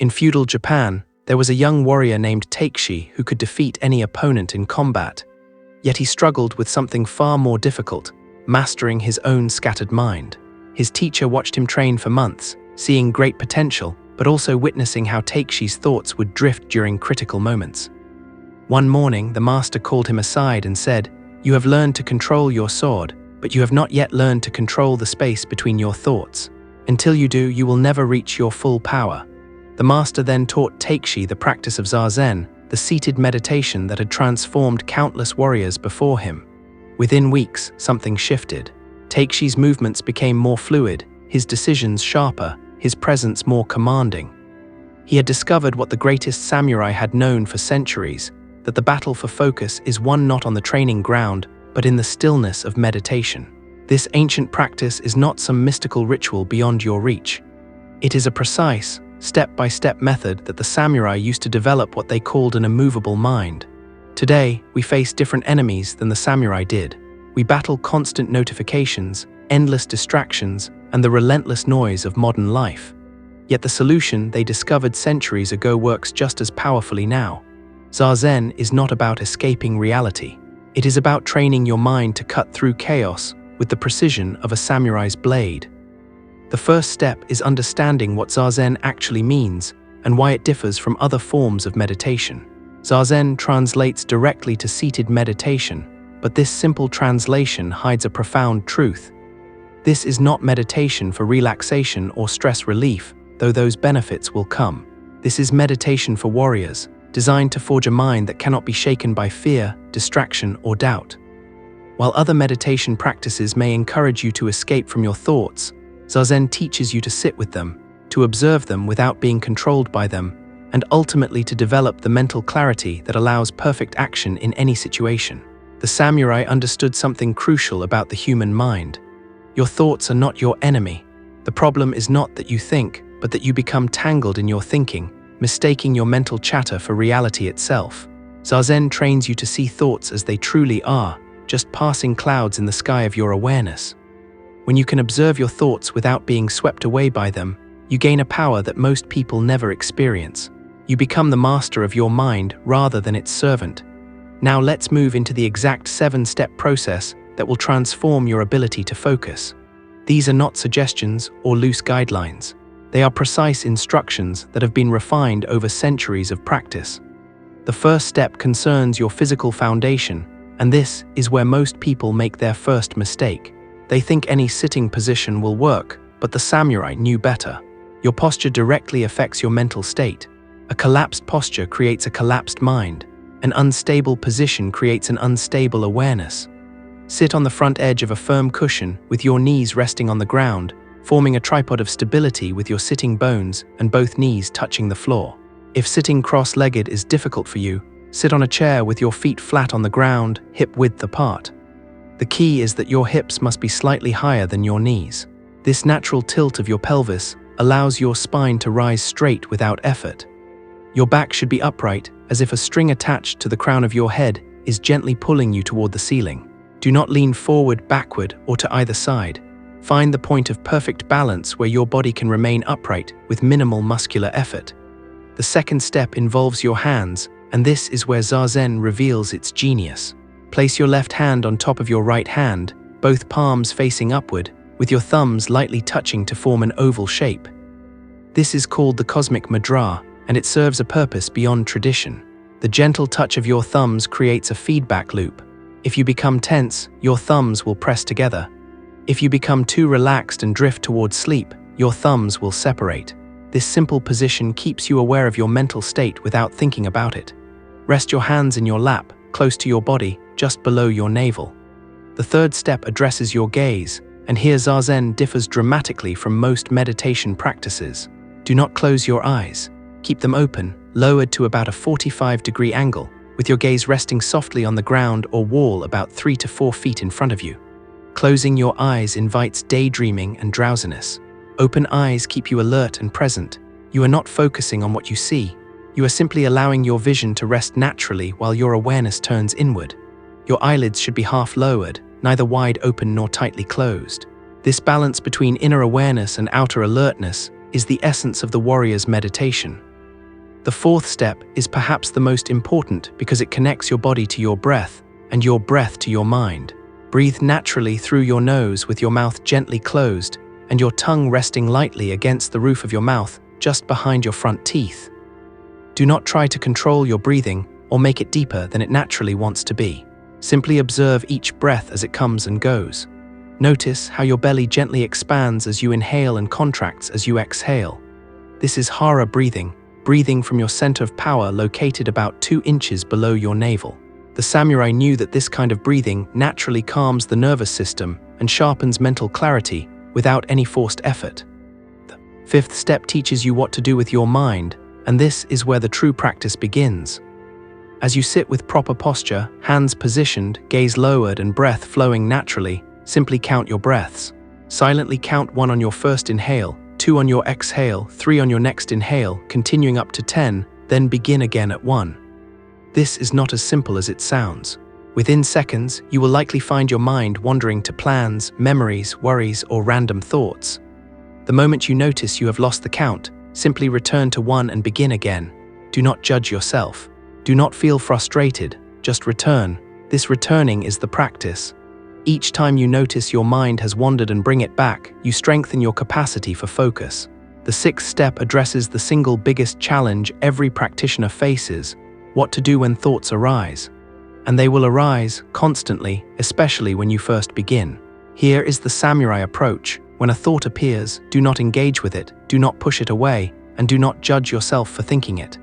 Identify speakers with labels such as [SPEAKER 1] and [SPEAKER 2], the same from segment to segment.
[SPEAKER 1] In feudal Japan, there was a young warrior named Takeshi who could defeat any opponent in combat. Yet he struggled with something far more difficult, mastering his own scattered mind. His teacher watched him train for months, seeing great potential, but also witnessing how Takeshi's thoughts would drift during critical moments. One morning, the master called him aside and said, "You have learned to control your sword, but you have not yet learned to control the space between your thoughts. Until you do, you will never reach your full power." The master then taught Takeshi the practice of Zazen, the seated meditation that had transformed countless warriors before him. Within weeks, something shifted. Takeshi's movements became more fluid, his decisions sharper, his presence more commanding. He had discovered what the greatest samurai had known for centuries, that the battle for focus is won not on the training ground, but in the stillness of meditation. This ancient practice is not some mystical ritual beyond your reach. It is a precise, step-by-step method that the samurai used to develop what they called an immovable mind. Today, we face different enemies than the samurai did. We battle constant notifications, endless distractions, and the relentless noise of modern life. Yet the solution they discovered centuries ago works just as powerfully now. Zazen is not about escaping reality. It is about training your mind to cut through chaos with the precision of a samurai's blade. The first step is understanding what Zazen actually means and why it differs from other forms of meditation. Zazen translates directly to seated meditation, but this simple translation hides a profound truth. This is not meditation for relaxation or stress relief, though those benefits will come. This is meditation for warriors, designed to forge a mind that cannot be shaken by fear, distraction, or doubt. While other meditation practices may encourage you to escape from your thoughts, Zazen teaches you to sit with them, to observe them without being controlled by them, and ultimately to develop the mental clarity that allows perfect action in any situation. The samurai understood something crucial about the human mind. Your thoughts are not your enemy. The problem is not that you think, but that you become tangled in your thinking, mistaking your mental chatter for reality itself. Zazen trains you to see thoughts as they truly are, just passing clouds in the sky of your awareness. When you can observe your thoughts without being swept away by them, you gain a power that most people never experience. You become the master of your mind rather than its servant. Now let's move into the exact 7-step process that will transform your ability to focus. These are not suggestions or loose guidelines. They are precise instructions that have been refined over centuries of practice. The first step concerns your physical foundation, and this is where most people make their first mistake. They think any sitting position will work, but the samurai knew better. Your posture directly affects your mental state. A collapsed posture creates a collapsed mind. An unstable position creates an unstable awareness. Sit on the front edge of a firm cushion with your knees resting on the ground, forming a tripod of stability with your sitting bones and both knees touching the floor. If sitting cross-legged is difficult for you, sit on a chair with your feet flat on the ground, hip-width apart. The key is that your hips must be slightly higher than your knees. This natural tilt of your pelvis allows your spine to rise straight without effort. Your back should be upright, as if a string attached to the crown of your head is gently pulling you toward the ceiling. Do not lean forward, backward, or to either side. Find the point of perfect balance where your body can remain upright with minimal muscular effort. The second step involves your hands, and this is where Zazen reveals its genius. Place your left hand on top of your right hand, both palms facing upward, with your thumbs lightly touching to form an oval shape. This is called the cosmic Mudra, and it serves a purpose beyond tradition. The gentle touch of your thumbs creates a feedback loop. If you become tense, your thumbs will press together. If you become too relaxed and drift towards sleep, your thumbs will separate. This simple position keeps you aware of your mental state without thinking about it. Rest your hands in your lap, close to your body, just below your navel. The third step addresses your gaze, and here Zazen differs dramatically from most meditation practices. Do not close your eyes. Keep them open, lowered to about a 45-degree angle, with your gaze resting softly on the ground or wall about 3 to 4 feet in front of you. Closing your eyes invites daydreaming and drowsiness. Open eyes keep you alert and present. You are not focusing on what you see. You are simply allowing your vision to rest naturally while your awareness turns inward. Your eyelids should be half lowered, neither wide open nor tightly closed. This balance between inner awareness and outer alertness is the essence of the warrior's meditation. The fourth step is perhaps the most important because it connects your body to your breath and your breath to your mind. Breathe naturally through your nose with your mouth gently closed and your tongue resting lightly against the roof of your mouth just behind your front teeth. Do not try to control your breathing or make it deeper than it naturally wants to be. Simply observe each breath as it comes and goes. Notice how your belly gently expands as you inhale and contracts as you exhale. This is Hara breathing, breathing from your center of power located about 2 inches below your navel. The samurai knew that this kind of breathing naturally calms the nervous system and sharpens mental clarity without any forced effort. The fifth step teaches you what to do with your mind, and this is where the true practice begins. As you sit with proper posture, hands positioned, gaze lowered, and breath flowing naturally, simply count your breaths. Silently count 1 on your first inhale, 2 on your exhale, 3 on your next inhale, continuing up to 10, then begin again at 1. This is not as simple as it sounds. Within seconds, you will likely find your mind wandering to plans, memories, worries, or random thoughts. The moment you notice you have lost the count, simply return to 1 and begin again. Do not judge yourself. Do not feel frustrated, just return. This returning is the practice. Each time you notice your mind has wandered and bring it back, you strengthen your capacity for focus. The sixth step addresses the single biggest challenge every practitioner faces: what to do when thoughts arise. And they will arise constantly, especially when you first begin. Here is the samurai approach. When a thought appears, do not engage with it, do not push it away, and do not judge yourself for thinking it.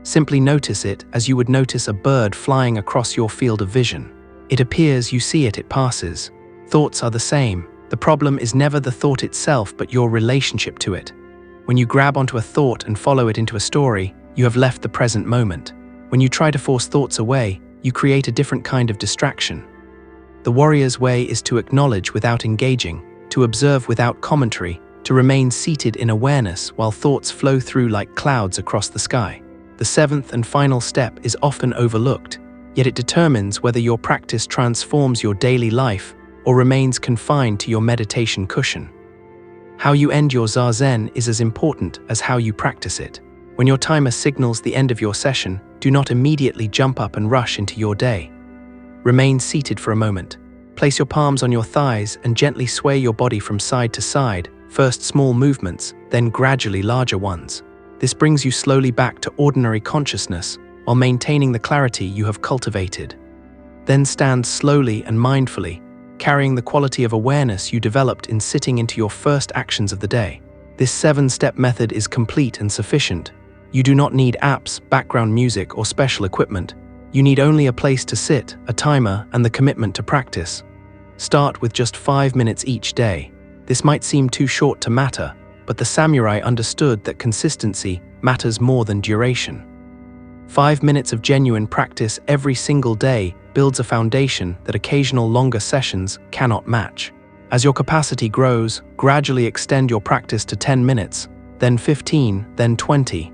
[SPEAKER 1] Simply notice it as you would notice a bird flying across your field of vision. It appears, you see it, it passes. Thoughts are the same. The problem is never the thought itself, but your relationship to it. When you grab onto a thought and follow it into a story, you have left the present moment. When you try to force thoughts away, you create a different kind of distraction. The warrior's way is to acknowledge without engaging, to observe without commentary, to remain seated in awareness while thoughts flow through like clouds across the sky. The seventh and final step is often overlooked, yet it determines whether your practice transforms your daily life or remains confined to your meditation cushion. How you end your Zazen is as important as how you practice it. When your timer signals the end of your session, do not immediately jump up and rush into your day. Remain seated for a moment. Place your palms on your thighs and gently sway your body from side to side, first small movements, then gradually larger ones. This brings you slowly back to ordinary consciousness while maintaining the clarity you have cultivated. Then stand slowly and mindfully, carrying the quality of awareness you developed in sitting into your first actions of the day. This 7-step method is complete and sufficient. You do not need apps, background music, or special equipment. You need only a place to sit, a timer, and the commitment to practice. Start with just 5 minutes each day. This might seem too short to matter, but the samurai understood that consistency matters more than duration. 5 minutes of genuine practice every single day builds a foundation that occasional longer sessions cannot match. As your capacity grows, gradually extend your practice to 10 minutes, then 15, then 20.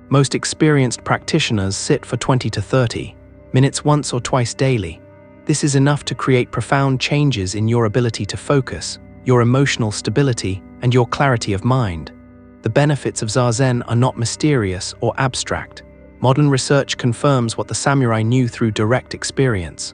[SPEAKER 1] Most experienced practitioners sit for 20 to 30 minutes once or twice daily. This is enough to create profound changes in your ability to focus, your emotional stability, and your clarity of mind. The benefits of Zazen are not mysterious or abstract. Modern research confirms what the samurai knew through direct experience.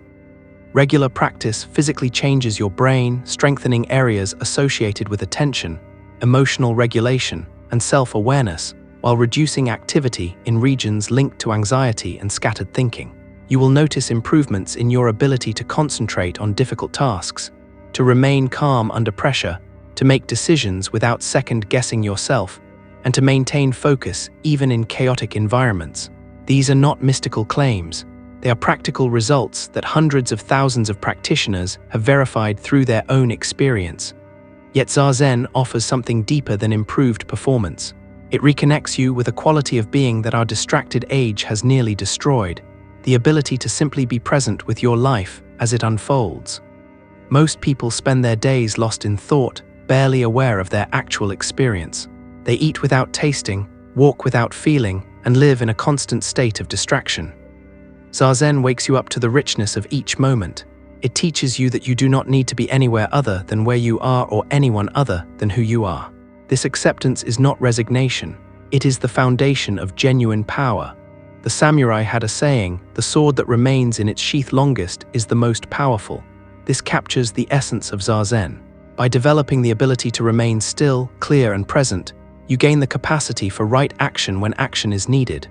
[SPEAKER 1] Regular practice physically changes your brain, strengthening areas associated with attention, emotional regulation, and self-awareness, while reducing activity in regions linked to anxiety and scattered thinking. You will notice improvements in your ability to concentrate on difficult tasks, to remain calm under pressure, to make decisions without second-guessing yourself, and to maintain focus even in chaotic environments. These are not mystical claims. They are practical results that hundreds of thousands of practitioners have verified through their own experience. Yet Zazen offers something deeper than improved performance. It reconnects you with a quality of being that our distracted age has nearly destroyed, the ability to simply be present with your life as it unfolds. Most people spend their days lost in thought, barely aware of their actual experience. They eat without tasting, walk without feeling, and live in a constant state of distraction. Zazen wakes you up to the richness of each moment. It teaches you that you do not need to be anywhere other than where you are or anyone other than who you are. This acceptance is not resignation. It is the foundation of genuine power. The samurai had a saying, "The sword that remains in its sheath longest is the most powerful." This captures the essence of Zazen. By developing the ability to remain still, clear, and present, you gain the capacity for right action when action is needed.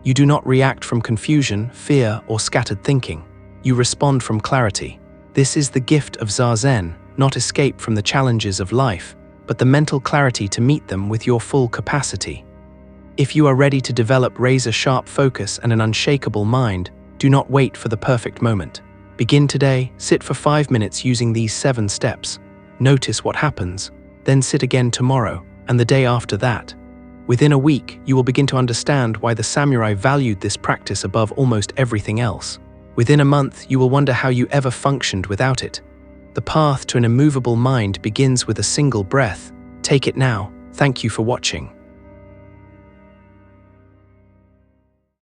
[SPEAKER 1] You do not react from confusion, fear, or scattered thinking. You respond from clarity. This is the gift of Zazen, not escape from the challenges of life, but the mental clarity to meet them with your full capacity. If you are ready to develop razor-sharp focus and an unshakable mind, do not wait for the perfect moment. Begin today, sit for 5 minutes using these 7 steps. Notice what happens, then sit again tomorrow, and the day after that. Within a week, you will begin to understand why the samurai valued this practice above almost everything else. Within a month, you will wonder how you ever functioned without it. The path to an immovable mind begins with a single breath. Take it now. Thank you for watching.